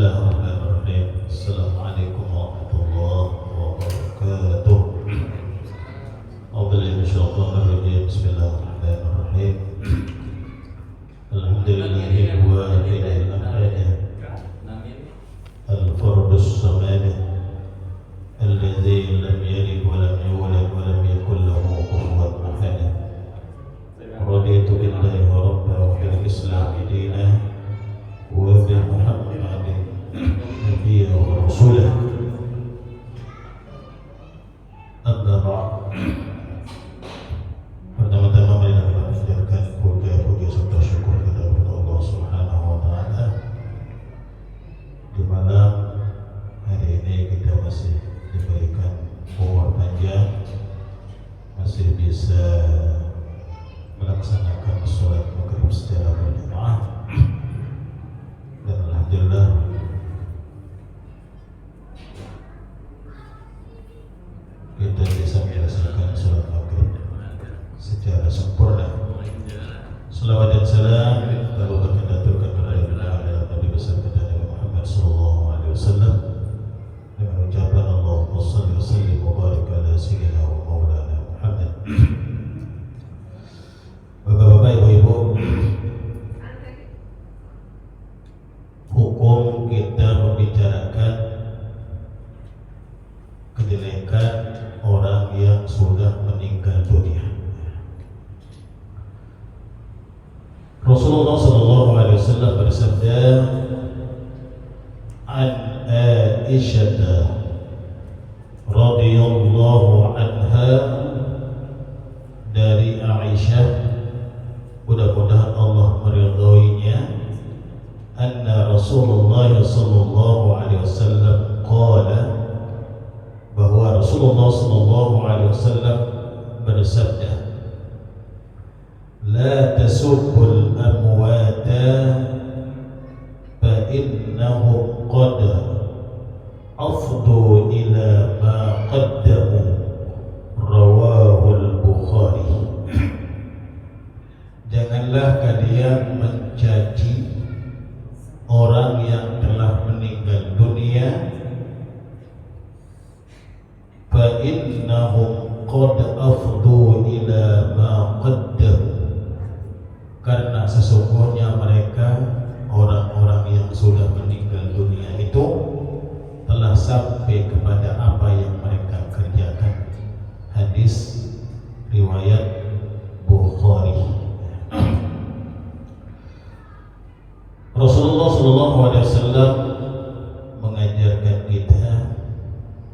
Bismillahirrahmanirrahim. Assalamualaikum warahmatullahi wabarakatuh. A'udzu billahi minasyaitonir rajim. Bismillahirrahmanirrahim. Alhamdulillahi wa bihi al-fardus samad alladzi lam yalid wa lam yulad wa lam yakul lahu kufuwan ahad. Raditu billahi rabban wa bil islam dinan wa bi Muhammadin nabiyyan wa rasulah. Amma ba'd. Pertama-tama marilah kita panjatkan puja serta syukur kepada Allah Subhanahu wa taala. Di malam hari ini kita masih diberikan umur panjang, masih bisa melaksanakan sholat maghrib secara berjamaah, dan alhamdulillah kita bisa melaksanakan sholat maghrib secara sempurna. Salawat dan salam kalau kita aturkan kepada Nabi besar kita Nabi Muhammad sallallahu alaihi wasallam dengan ucapan Allahumma shalli wa sallim wa barik ala sayyidina wa maulana Muhammad. Bapak-bapak, ibu-ibu, hukum kita membicarakan kejelekan orang yang sudah meninggal dunia. Rasulullah sallallahu alaihi wasallam bersabda, "An Aisyah radhiyallahu anha," dari Aisyah, mudah-mudahan Allah meridhoinya, anna Rasulullah sallallahu alaihi wasallam qala, bahwa Rasulullah sallallahu alaihi wasallam bersabda, la tasubbul amwata fa innahum qad afdu ila ma qaddamu, rawahul Bukhari. Janganlah kalian mencaci orang yang telah meninggal dunia, fa innahum qad afdu ila ma qaddamu, karena sesungguhnya mereka orang-orang yang sudah meninggal dunia itu telah sampai kepada apa yang mereka kerjakan. Hadis riwayat Bukhari. Rasulullah sallallahu alaihi wasallam mengajarkan kita,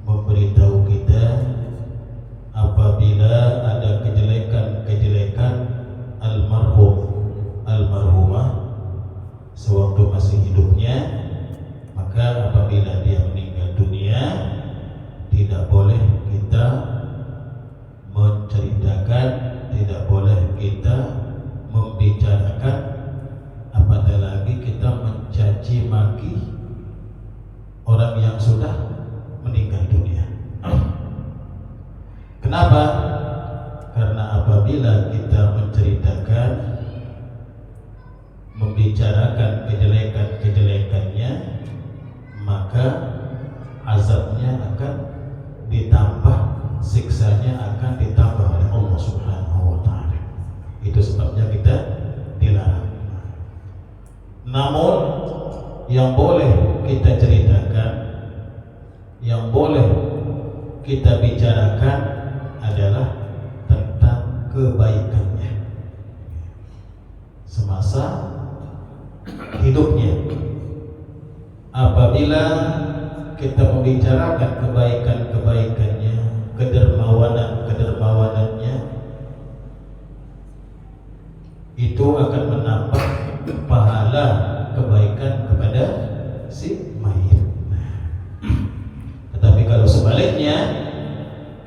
memberitahu kita, apabila ada kejelekan almarhum, almarhumah sewaktu masih hidupnya, maka apabila dia meninggal dunia, tidak boleh kita menceritakan, tidak boleh kita membicarakan, apatah lagi kita mencaci maki orang yang sudah meninggal dunia. Kenapa? Karena apabila kita menceritakan, membicarakan kejelekannya, maka azabnya akan ditambah, siksanya akan ditambah oleh Allah Subhanahu wa taala. Itu sebabnya kita dilarang. Namun yang boleh kita ceritakan, yang boleh kita bicarakan adalah tentang kebaikannya semasa hidupnya. Apabila kita membicarakan kebaikannya, kedermawanannya, itu akan menambah pahala kebaikan kepada si mayit. Tetapi kalau sebaliknya,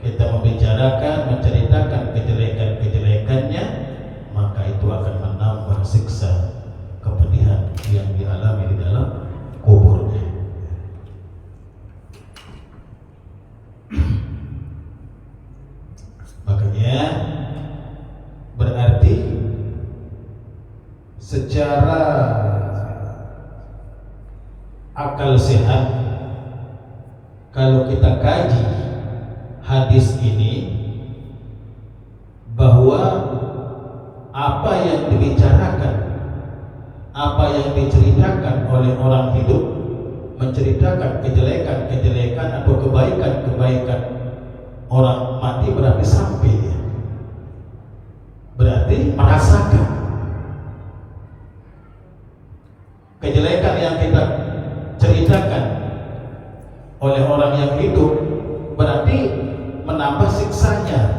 kita membicarakan, menceritakan kejelekannya, maka itu akan menambah siksa kepedihan yang dialami di dalam kuburnya. Makanya berarti secara akal sehat kalau kita kaji hadis ini, bahwa apa yang dibicarakan, apa yang diceritakan oleh orang hidup, menceritakan kejelekan-kejelekan atau kebaikan-kebaikan orang mati, berarti sampai dia, berarti merasakan kejelekan yang kita ceritakan oleh orang yang hidup, berarti menambah siksanya.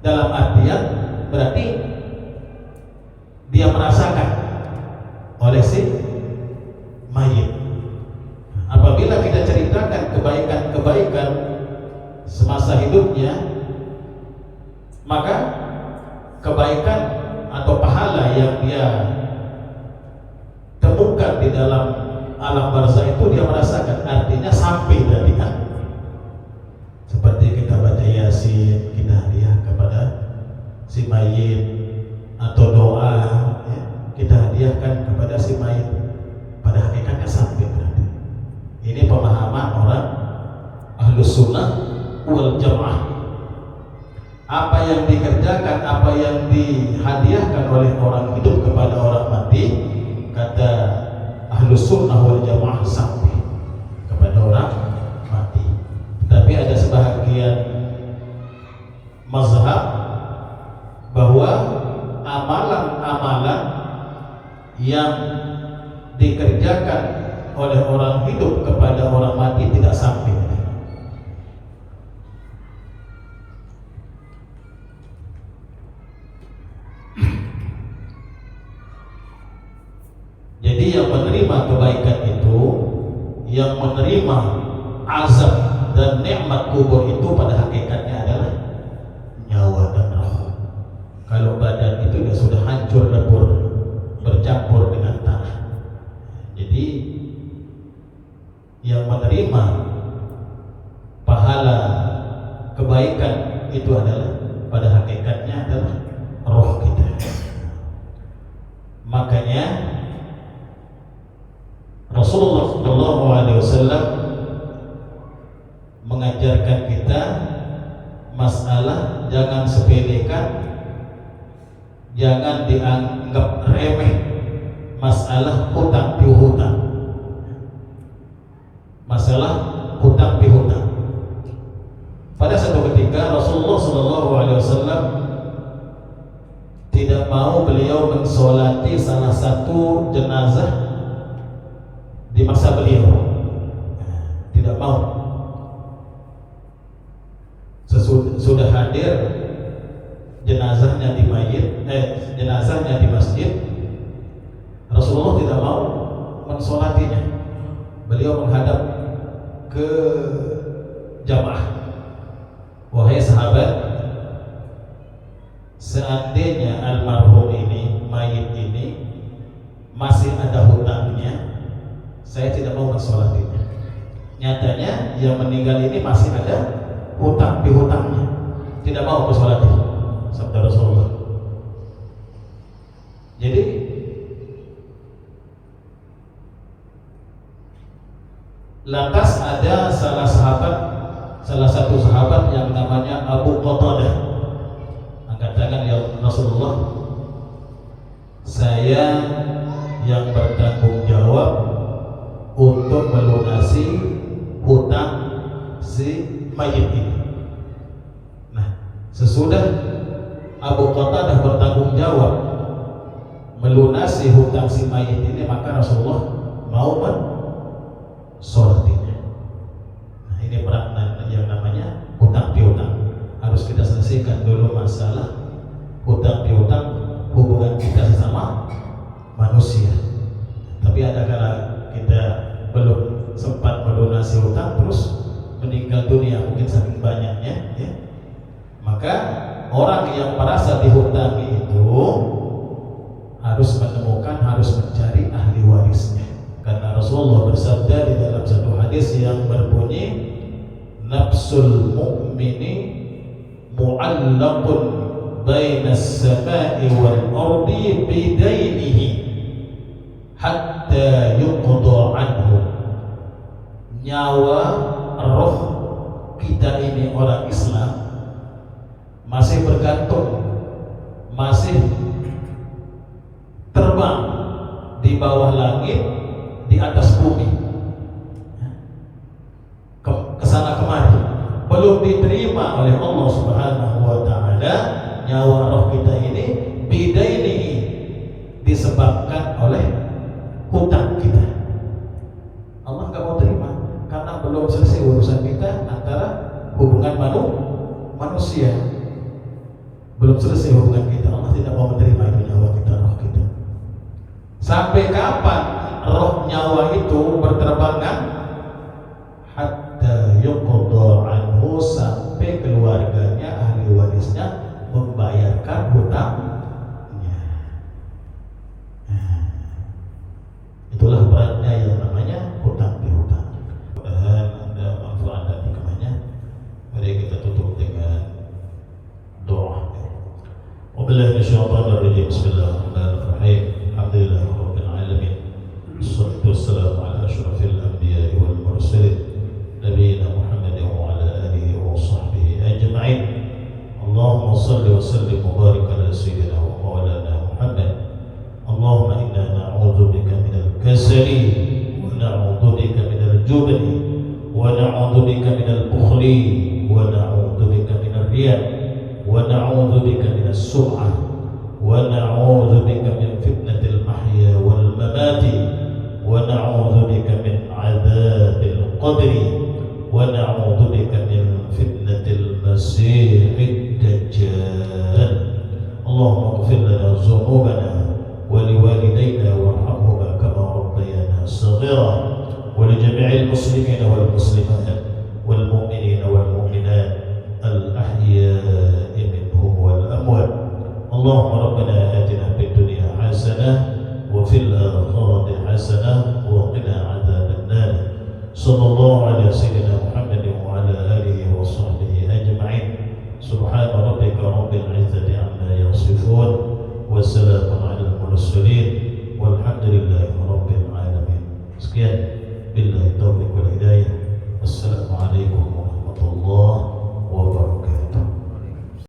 Dalam artian berarti dia merasakan oleh si mayit. Apabila kita ceritakan kebaikan-kebaikan semasa hidupnya, maka kebaikan atau pahala yang dia temukan di dalam alam barzah itu dia merasakan, artinya sampai berarti kan. Seperti kita baca Yasin, kita hadiah kepada si mayit, atau doa ya, kita hadiahkan kepada si mayit, pada hakikatnya sampai berarti. Ini pemahaman orang Ahlus Sunnah wal Jamaah. Apa yang dikerjakan, apa yang dihadiahkan oleh orang hidup kepada orang mati, kata Ahlus Sunnah wal Jamaah sampai kepada orang mati. Tapi ada sebahagian mazhab bahwa amalan-amalan yang dikerjakan oleh orang hidup kepada orang mati tidak sampai. Jadi yang menerima kebaikan itu, yang menerima azab dan nikmat kubur itu pada hakikatnya adalah nyawa dan roh. Kalau badan itu ya sudah hancur lebur, bercampur dengan tanah. Jadi yang menerima pahala kebaikan itu adalah pada hakikatnya adalah roh kita. Makanya Rasulullah SAW mengajarkan kita masalah jangan sepelekan, jangan dianggap remeh masalah hutang piutang. Masalah hutang piutang. Pada satu ketika Rasulullah SAW tidak mau beliau mensolati salah satu jenazah di masa beliau, tidak mau. Sudah hadir jenazahnya di jenazahnya di masjid, Rasulullah tidak mau mensolatinya. Beliau menghadap ke jamaah, wahai sahabat, seandainya almarhum ini, mayit ini masih ada hutangnya, saya tidak mau mensolatinya. Nyatanya yang meninggal ini masih ada hutang pihutangnya, tidak mau bersolati, sabda Rasulullah. Jadi lantas ada salah satu sahabat yang namanya Abu Qatadah angkat tangan, ya Rasulullah, saya yang bertanggung jawab untuk melunasi hutang si mayit ini. Nah, sesudah Abu Qatadah bertanggung jawab melunasi hutang si mayit ini, maka Rasulullah mau mensolatinya. Nah, ini peran yang namanya hutang piutang. Harus kita selesaikan dulu masalah hutang piutang, hubungan kita sesama manusia. Tapi ada kala kita belum sempat melunasi hutang terus meninggal dunia, mungkin saking banyaknya ya. Maka orang yang merasa dihutangi itu harus menemukan, harus mencari ahli warisnya. Karena Rasulullah bersabda di dalam satu hadis yang berbunyi, nafsul mu'mini mu'allaqun bainas sama'i wal ardi bidainihi hatta yuqda anhu. nyawa roh kita ini orang Islam masih bergantung, masih terbang di bawah langit, di atas bumi, kesana kemari, belum diterima oleh Allah Subhanahu wa Ta'ala. Nyawa roh kita ini bidaini, disebabkan oleh hutang kita. Allah nggak mau terima karena belum selesai urusan kita antara hubungan manusia, belum selesai hubungan kita. Allah tidak mau menerima itu nyawa kita, roh kita. Sampai kapan roh nyawa itu berterbangan? Hatta yuqda anhu, sampai keluarganya, ahli warisnya membayarkan hutangnya. Itulah beratnya yang namanya hutang piutang. Mudah-mudahan ada manfaat dan hikmahnya. Mari kita tutup dengan doa. Wabillahi minasyaitonir rajim. Bismillahirrahmanirrahim. Alhamdulillahirabbil alamin. Wassalatu wassalamu ala asyrafil anbiya'i wal mursalin nabiyina Muhammadin wa ala alihi wa sahbihi ajma'in. Allahumma shalli wa sallim wa barik ala sayyidina wa maulana Muhammad. Allahumma inna na'udzu bika minal kasali wa na'udzu bika minal jubni wa na'udzu bika minal bukhli wa na'udzu bika minar riya wa na'udzu bika minas sum'ah wa na'udzu bika min fitnatil mahya wal mamati wa na'udzu bika min 'adzabil qabri wa na'udzu bika min fitnatil masiihid dajjal. Allahumma ighfir lana dhunubana ولوالدينا وارحمهما كما ربيانا صغيرا ولجميع المسلمين والمسلمات والمؤمنين والمؤمنات الأحياء منهم والأموات. اللهم ربنا آتنا في الدنيا حسنة وفي الآخرة حسنة وقنا عذاب النار. صلى الله على سيدنا محمد وعلى آله وصحبه أجمعين. سبحان ربك رب العزة عما يصفون وسلام على المرسلين والحمد لله رب العالمين. Sekian.